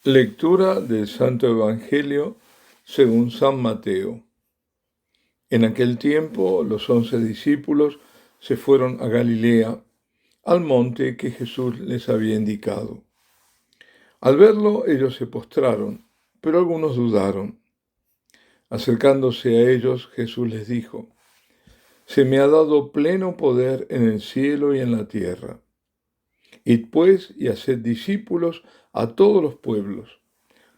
Lectura del Santo Evangelio según San Mateo. En aquel tiempo los 11 discípulos se fueron a Galilea, al monte que Jesús les había indicado. Al verlo, ellos se postraron, pero algunos dudaron. Acercándose a ellos, Jesús les dijo: «Se me ha dado pleno poder en el cielo y en la tierra. Id pues y haced discípulos a todos los pueblos,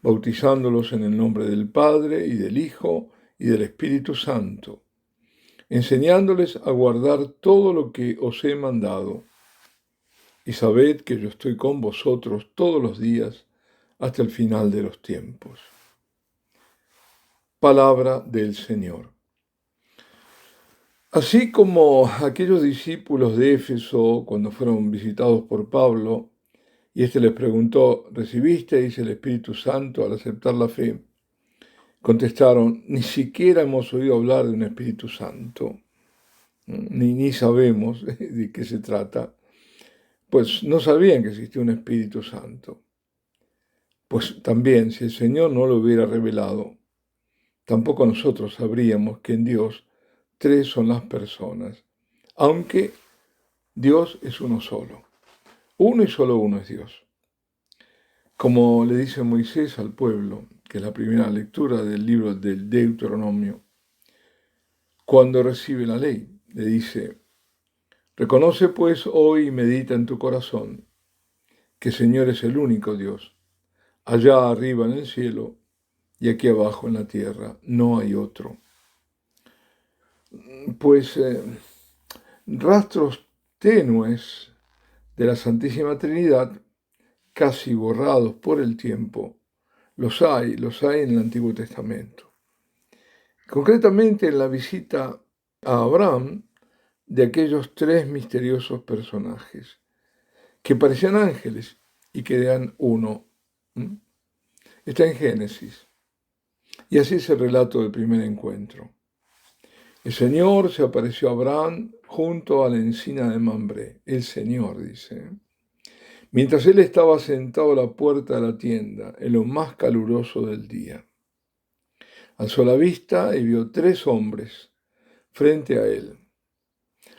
bautizándolos en el nombre del Padre y del Hijo y del Espíritu Santo, enseñándoles a guardar todo lo que os he mandado. Y sabed que yo estoy con vosotros todos los días hasta el final de los tiempos». Palabra del Señor. Así como aquellos discípulos de Éfeso, cuando fueron visitados por Pablo, y éste les preguntó: ¿recibisteis el Espíritu Santo al aceptar la fe? Contestaron: ni siquiera hemos oído hablar de un Espíritu Santo, ni sabemos de qué se trata, pues no sabían que existía un Espíritu Santo. Pues también, si el Señor no lo hubiera revelado, tampoco nosotros sabríamos que en Dios tres son las personas, aunque Dios es uno solo. Uno y solo uno es Dios. Como le dice Moisés al pueblo, que es la primera lectura del libro del Deuteronomio, cuando recibe la ley, le dice: «Reconoce pues hoy y medita en tu corazón que el Señor es el único Dios. Allá arriba en el cielo y aquí abajo en la tierra no hay otro». Pues rastros tenues de la Santísima Trinidad, casi borrados por el tiempo, los hay en el Antiguo Testamento. Concretamente en la visita a Abraham de aquellos tres misteriosos personajes que parecían ángeles y que eran uno. Está en Génesis. Y así es el relato del primer encuentro. El Señor se apareció a Abraham junto a la encina de Mambré. El Señor, dice, mientras él estaba sentado a la puerta de la tienda, en lo más caluroso del día. Alzó la vista y vio tres hombres frente a él.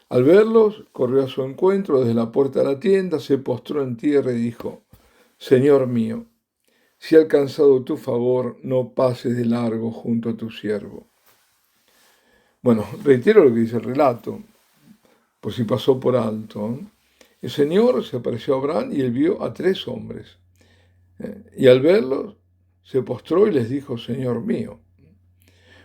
Al verlos, corrió a su encuentro desde la puerta de la tienda, se postró en tierra y dijo: «Señor mío, si he alcanzado tu favor, no pases de largo junto a tu siervo». Bueno, reitero lo que dice el relato, por si pasó por alto. El Señor se apareció a Abraham y él vio a tres hombres. Y al verlos, se postró y les dijo: «Señor mío».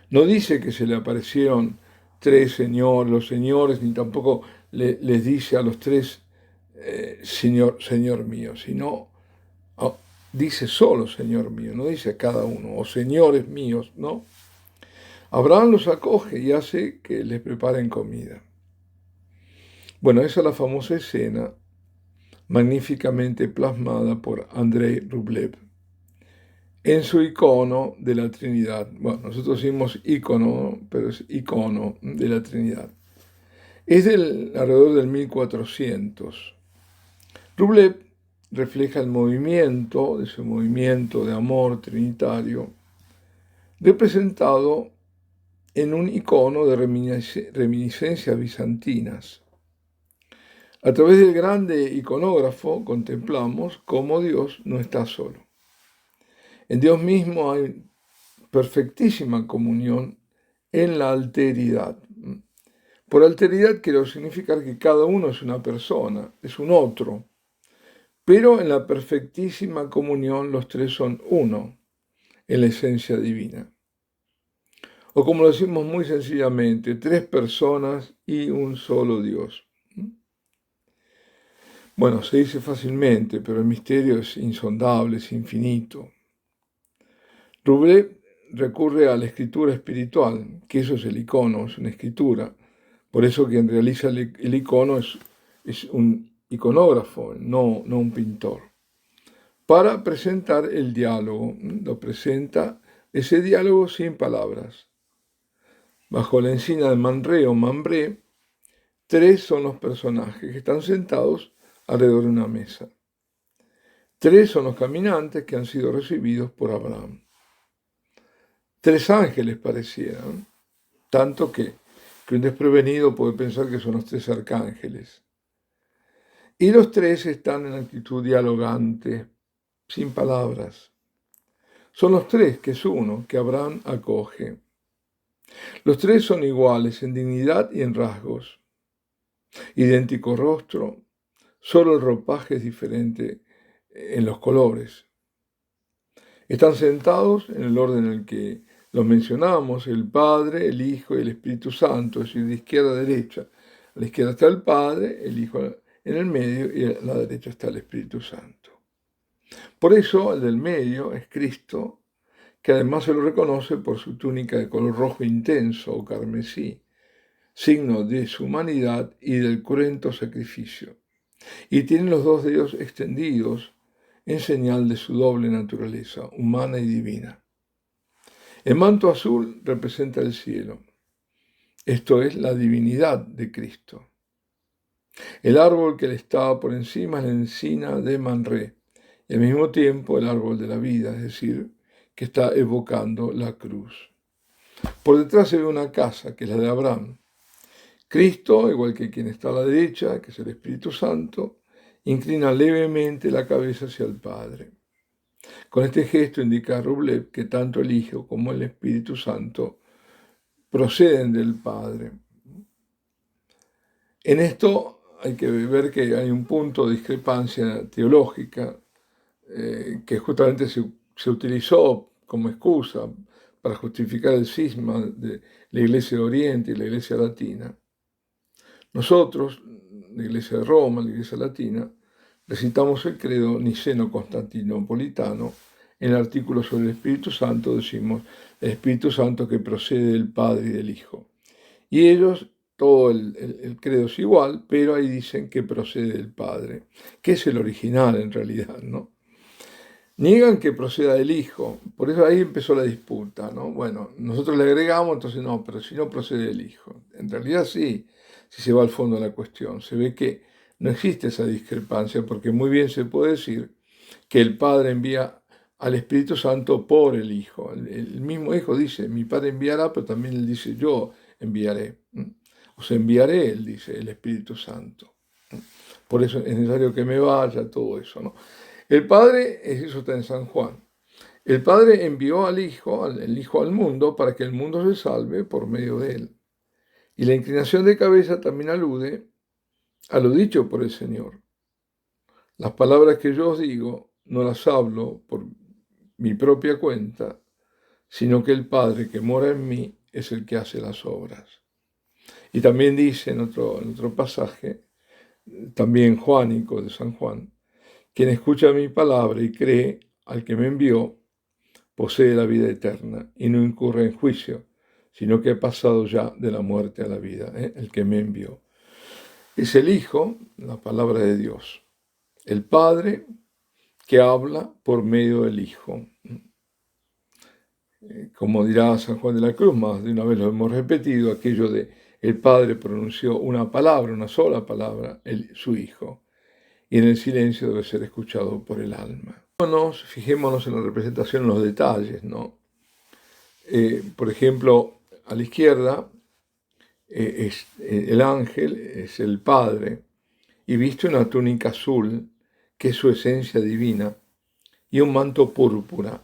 No dice que se le aparecieron tres los señores, ni tampoco les dice a los tres Señor mío, sino dice solo Señor mío, no dice a cada uno, o señores míos, ¿no? Abraham los acoge y hace que les preparen comida. Bueno, esa es la famosa escena magníficamente plasmada por Andrei Rublev en su icono de la Trinidad. Bueno, nosotros decimos icono, pero es icono de la Trinidad. Es alrededor del 1400. Rublev refleja el movimiento, ese movimiento de amor trinitario, representado en un icono de reminiscencias bizantinas. A través del grande iconógrafo contemplamos cómo Dios no está solo. En Dios mismo hay perfectísima comunión en la alteridad. Por alteridad quiero significar que cada uno es una persona, es un otro, pero en la perfectísima comunión los tres son uno en la esencia divina. O como lo decimos muy sencillamente, tres personas y un solo Dios. Bueno, se dice fácilmente, pero el misterio es insondable, es infinito. Rublev recurre a la escritura espiritual, que eso es el icono, es una escritura. Por eso quien realiza el icono es un iconógrafo, no un pintor. Para presentar el diálogo, lo presenta ese diálogo sin palabras. Bajo la encina de Mambré o Mambré, tres son los personajes que están sentados alrededor de una mesa. 3 son los caminantes que han sido recibidos por Abraham. 3 ángeles parecieran, tanto que un desprevenido puede pensar que son los 3 arcángeles. Y los 3 están en actitud dialogante, sin palabras. Son los 3, que es uno, que Abraham acoge. Los 3 son iguales en dignidad y en rasgos. Idéntico rostro, solo el ropaje es diferente en los colores. Están sentados en el orden en el que los mencionamos, el Padre, el Hijo y el Espíritu Santo, es decir, de izquierda a derecha. A la izquierda está el Padre, el Hijo en el medio y a la derecha está el Espíritu Santo. Por eso el del medio es Cristo, que además se lo reconoce por su túnica de color rojo intenso o carmesí, signo de su humanidad y del cruento sacrificio. Y tiene los 2 dedos extendidos en señal de su doble naturaleza, humana y divina. El manto azul representa el cielo. Esto es la divinidad de Cristo. El árbol que le estaba por encima es la encina de Manré, y al mismo tiempo el árbol de la vida, es decir, que está evocando la cruz. Por detrás se ve una casa, que es la de Abraham. Cristo, igual que quien está a la derecha, que es el Espíritu Santo, inclina levemente la cabeza hacia el Padre. Con este gesto indica a Rublev que tanto el Hijo como el Espíritu Santo proceden del Padre. En esto hay que ver que hay un punto de discrepancia teológica que justamente se utilizó como excusa para justificar el cisma de la Iglesia de Oriente y la Iglesia Latina. Nosotros, la Iglesia de Roma, la Iglesia Latina, recitamos el credo niceno-constantinopolitano. En el artículo sobre el Espíritu Santo decimos el Espíritu Santo que procede del Padre y del Hijo. Y ellos, todo el credo es igual, pero ahí dicen que procede del Padre, que es el original en realidad, ¿no? Niegan que proceda del Hijo, por eso ahí empezó la disputa, ¿no? Bueno, nosotros le agregamos, entonces no, pero si no procede del Hijo. En realidad sí, si se va al fondo de la cuestión, se ve que no existe esa discrepancia, porque muy bien se puede decir que el Padre envía al Espíritu Santo por el Hijo. El mismo Hijo dice, mi Padre enviará, pero también él dice, yo enviaré. Os enviaré, él dice, el Espíritu Santo. Por eso es necesario que me vaya, todo eso, ¿no? El Padre, eso está en San Juan. El Padre envió al Hijo, el Hijo al mundo, para que el mundo se salve por medio de él. Y la inclinación de cabeza también alude a lo dicho por el Señor. Las palabras que yo os digo no las hablo por mi propia cuenta, sino que el Padre que mora en mí es el que hace las obras. Y también dice en otro pasaje, también juánico de San Juan, quien escucha mi palabra y cree al que me envió, posee la vida eterna y no incurre en juicio, sino que ha pasado ya de la muerte a la vida, el que me envió. Es el Hijo, la palabra de Dios, el Padre que habla por medio del Hijo. Como dirá San Juan de la Cruz, más de una vez lo hemos repetido, aquello de el Padre pronunció una palabra, una sola palabra, su Hijo, y en el silencio debe ser escuchado por el alma. Fijémonos en la representación, en los detalles, ¿no? Por ejemplo, a la izquierda, el ángel es el Padre, y viste una túnica azul, que es su esencia divina, y un manto púrpura,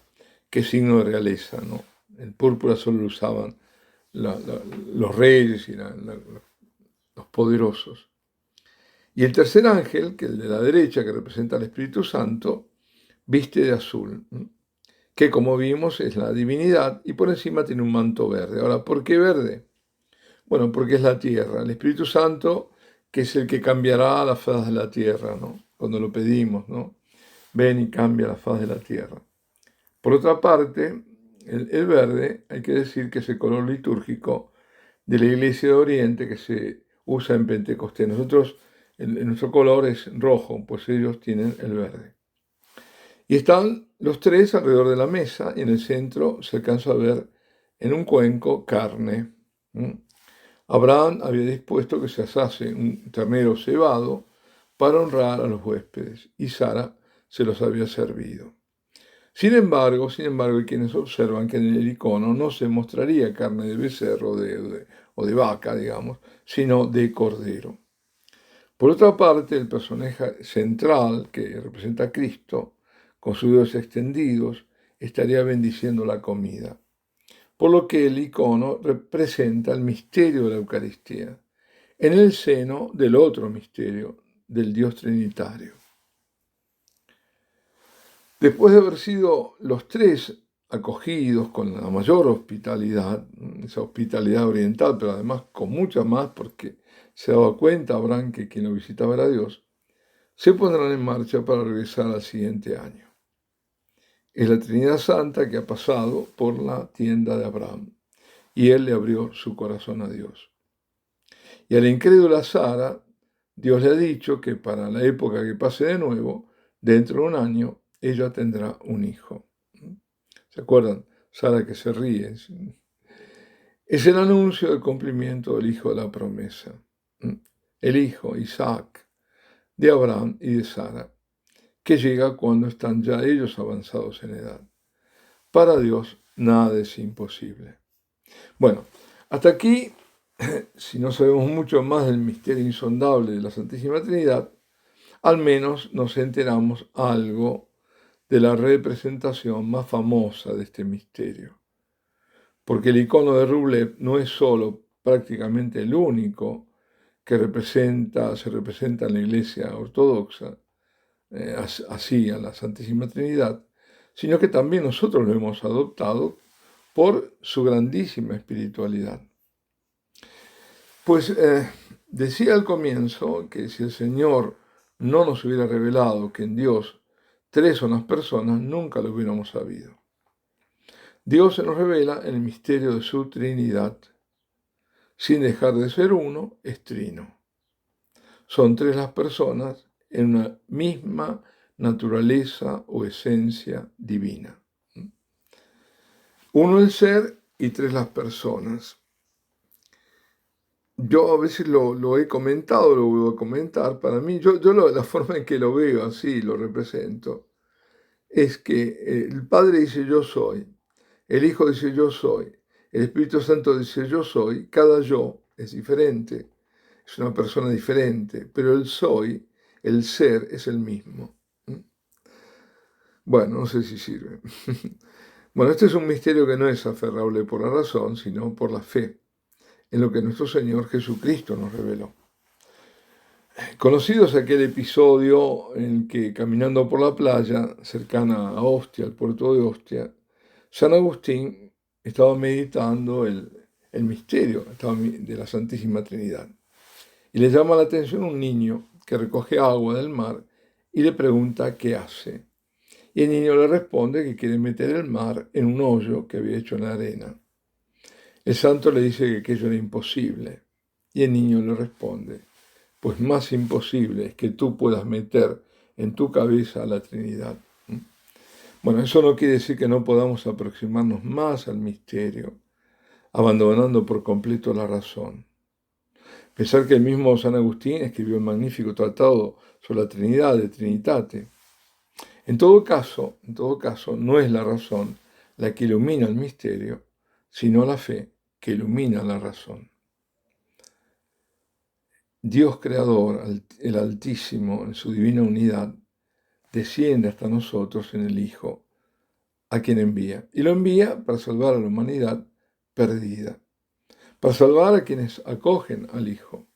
que es signo de realeza, ¿no? El púrpura solo lo usaban los reyes y los poderosos. Y el tercer ángel, que es el de la derecha, que representa al Espíritu Santo, viste de azul, que como vimos es la divinidad, y por encima tiene un manto verde. Ahora, ¿por qué verde? Bueno, porque es la tierra, el Espíritu Santo, que es el que cambiará la faz de la tierra, ¿no? Cuando lo pedimos, ¿no? Ven y cambia la faz de la tierra. Por otra parte, el verde, hay que decir que es el color litúrgico de la Iglesia de Oriente que se usa en Pentecostés. Nosotros, nuestro color es rojo, pues ellos tienen el verde. Y están los 3 alrededor de la mesa y en el centro se alcanza a ver en un cuenco carne. Abraham había dispuesto que se asase un ternero cebado para honrar a los huéspedes y Sara se los había servido. Sin embargo, hay quienes observan que en el icono no se mostraría carne de becerro o de vaca, digamos, sino de cordero. Por otra parte, el personaje central, que representa a Cristo, con sus dedos extendidos, estaría bendiciendo la comida. Por lo que el icono representa el misterio de la Eucaristía, en el seno del otro misterio, del Dios Trinitario. Después de haber sido los tres acogidos con la mayor hospitalidad, esa hospitalidad oriental, pero además con mucha más, porque se daba cuenta Abraham que quien lo visitaba era Dios, se pondrán en marcha para regresar al siguiente año. Es la Trinidad Santa que ha pasado por la tienda de Abraham, y él le abrió su corazón a Dios. Y a la incrédula Sara, Dios le ha dicho que para la época que pase de nuevo, dentro de un año, ella tendrá un hijo. ¿Se acuerdan? Sara que se ríe. Es el anuncio del cumplimiento del hijo de la promesa. El hijo, Isaac, de Abraham y de Sara, que llega cuando están ya ellos avanzados en edad. Para Dios nada es imposible. Bueno, hasta aquí, si no sabemos mucho más del misterio insondable de la Santísima Trinidad, al menos nos enteramos algo de la representación más famosa de este misterio. Porque el icono de Rublev no es solo prácticamente el único que se representa en la Iglesia ortodoxa, así a la Santísima Trinidad, sino que también nosotros lo hemos adoptado por su grandísima espiritualidad. Pues decía al comienzo que si el Señor no nos hubiera revelado que en Dios tres son las personas, nunca lo hubiéramos sabido. Dios se nos revela en el misterio de su Trinidad. Sin dejar de ser uno, es trino. Son tres las personas en una misma naturaleza o esencia divina. Uno el ser y tres las personas. Yo a veces lo he comentado, lo voy a comentar. Para mí, la forma en que lo veo así, lo represento, es que el Padre dice yo soy, el Hijo dice yo soy, el Espíritu Santo dice yo soy, cada yo es diferente, es una persona diferente, pero el soy, el ser, es el mismo. Bueno, no sé si sirve. Bueno, este es un misterio que no es aferrable por la razón, sino por la fe, en lo que nuestro Señor Jesucristo nos reveló. Conocido es aquel episodio en que caminando por la playa, cercana a Ostia, al puerto de Ostia, San Agustín estaba meditando el misterio de la Santísima Trinidad. Y le llama la atención un niño que recoge agua del mar y le pregunta qué hace. Y el niño le responde que quiere meter el mar en un hoyo que había hecho en la arena. El santo le dice que aquello era imposible. Y el niño le responde, pues más imposible es que tú puedas meter en tu cabeza a la Trinidad. Bueno, eso no quiere decir que no podamos aproximarnos más al misterio, abandonando por completo la razón. Pensar que el mismo San Agustín escribió el magnífico tratado sobre la Trinidad, de Trinitate. En todo caso, no es la razón la que ilumina el misterio, sino la fe que ilumina la razón. Dios Creador, el Altísimo, en su divina unidad, desciende hasta nosotros en el Hijo, a quien envía. Y lo envía para salvar a la humanidad perdida, para salvar a quienes acogen al Hijo,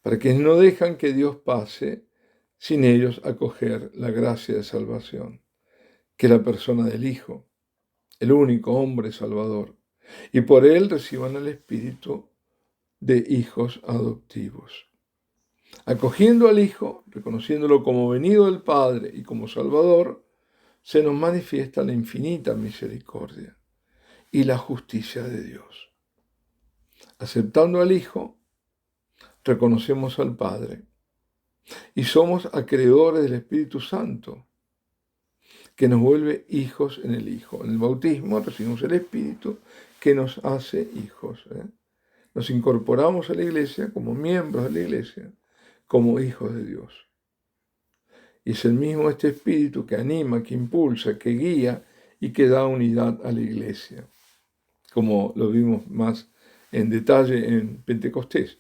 para quienes no dejan que Dios pase sin ellos acoger la gracia de salvación, que es la persona del Hijo, el único hombre salvador, y por él reciban el espíritu de hijos adoptivos. Acogiendo al Hijo, reconociéndolo como venido del Padre y como Salvador, se nos manifiesta la infinita misericordia y la justicia de Dios. Aceptando al Hijo, reconocemos al Padre y somos acreedores del Espíritu Santo, que nos vuelve hijos en el Hijo. En el bautismo recibimos el Espíritu que nos hace hijos. Nos incorporamos a la Iglesia como miembros de la Iglesia, como hijos de Dios. Y es el mismo este Espíritu que anima, que impulsa, que guía y que da unidad a la iglesia, como lo vimos más en detalle en Pentecostés.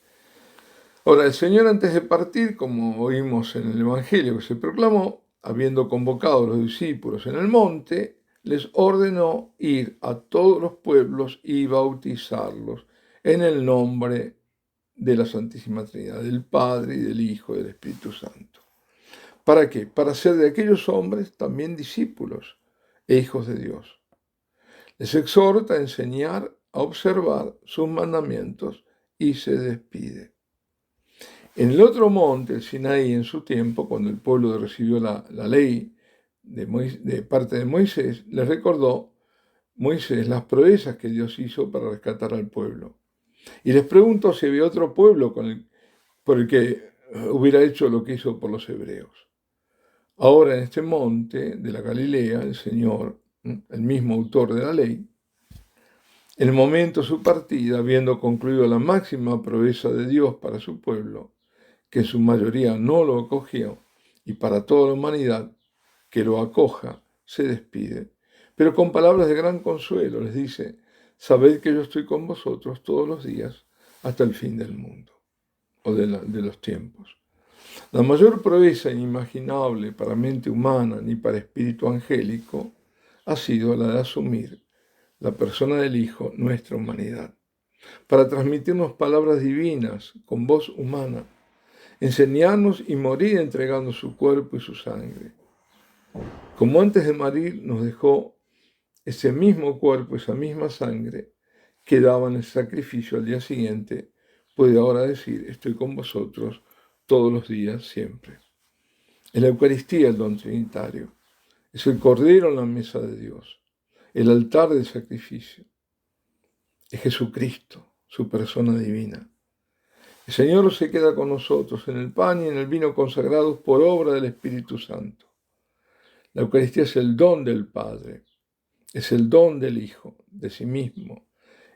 Ahora, el Señor antes de partir, como oímos en el Evangelio que se proclamó, habiendo convocado a los discípulos en el monte, les ordenó ir a todos los pueblos y bautizarlos en el nombre de la Santísima Trinidad, del Padre y del Hijo y del Espíritu Santo. ¿Para qué? Para ser de aquellos hombres también discípulos e hijos de Dios. Les exhorta a enseñar, a observar sus mandamientos y se despide. En el otro monte, el Sinaí, en su tiempo, cuando el pueblo recibió la ley de parte de Moisés, les recordó Moisés las proezas que Dios hizo para rescatar al pueblo. Y les preguntó si había otro pueblo por el que hubiera hecho lo que hizo por los hebreos. Ahora en este monte de la Galilea, el Señor, el mismo autor de la ley, en el momento de su partida, habiendo concluido la máxima proeza de Dios para su pueblo, que en su mayoría no lo acogió, y para toda la humanidad que lo acoja, se despide. Pero con palabras de gran consuelo les dice: sabed que yo estoy con vosotros todos los días hasta el fin del mundo, o de los tiempos. La mayor proeza inimaginable para mente humana ni para espíritu angélico ha sido la de asumir la persona del Hijo, nuestra humanidad, para transmitirnos palabras divinas con voz humana, enseñarnos y morir entregando su cuerpo y su sangre. Como antes de morir nos dejó ese mismo cuerpo, esa misma sangre que daba en el sacrificio al día siguiente, puede ahora decir: estoy con vosotros todos los días, siempre. En la Eucaristía el don trinitario es el Cordero en la mesa de Dios, el altar del sacrificio. Es Jesucristo, su persona divina. El Señor se queda con nosotros en el pan y en el vino consagrados por obra del Espíritu Santo. La Eucaristía es el don del Padre, es el don del Hijo, de sí mismo,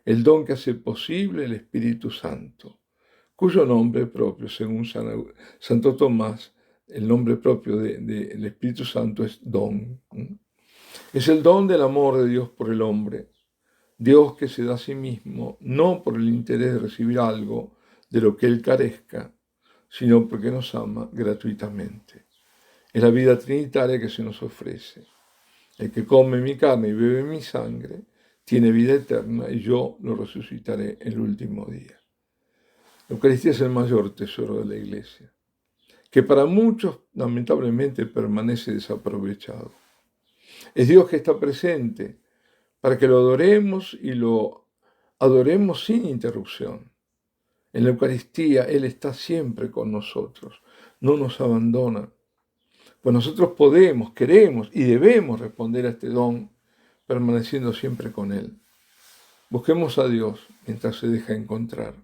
el don que hace posible el Espíritu Santo, cuyo nombre propio, según Santo Tomás, el nombre propio del Espíritu Santo es don. Es el don del amor de Dios por el hombre, Dios que se da a sí mismo, no por el interés de recibir algo de lo que Él carezca, sino porque nos ama gratuitamente. Es la vida trinitaria que se nos ofrece. El que come mi carne y bebe mi sangre tiene vida eterna y yo lo resucitaré el último día. La Eucaristía es el mayor tesoro de la Iglesia, que para muchos lamentablemente permanece desaprovechado. Es Dios que está presente para que lo adoremos y lo adoremos sin interrupción. En la Eucaristía Él está siempre con nosotros, no nos abandona. Pues nosotros podemos, queremos y debemos responder a este don permaneciendo siempre con Él. Busquemos a Dios mientras se deja encontrar.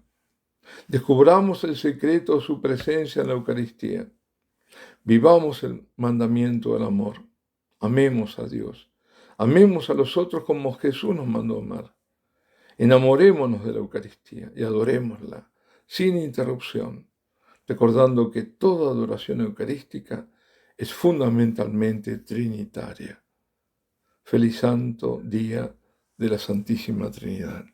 Descubramos el secreto de su presencia en la Eucaristía. Vivamos el mandamiento del amor. Amemos a Dios. Amemos a los otros como Jesús nos mandó amar. Enamorémonos de la Eucaristía y adorémosla sin interrupción, recordando que toda adoración eucarística es fundamentalmente trinitaria. Feliz Santo Día de la Santísima Trinidad.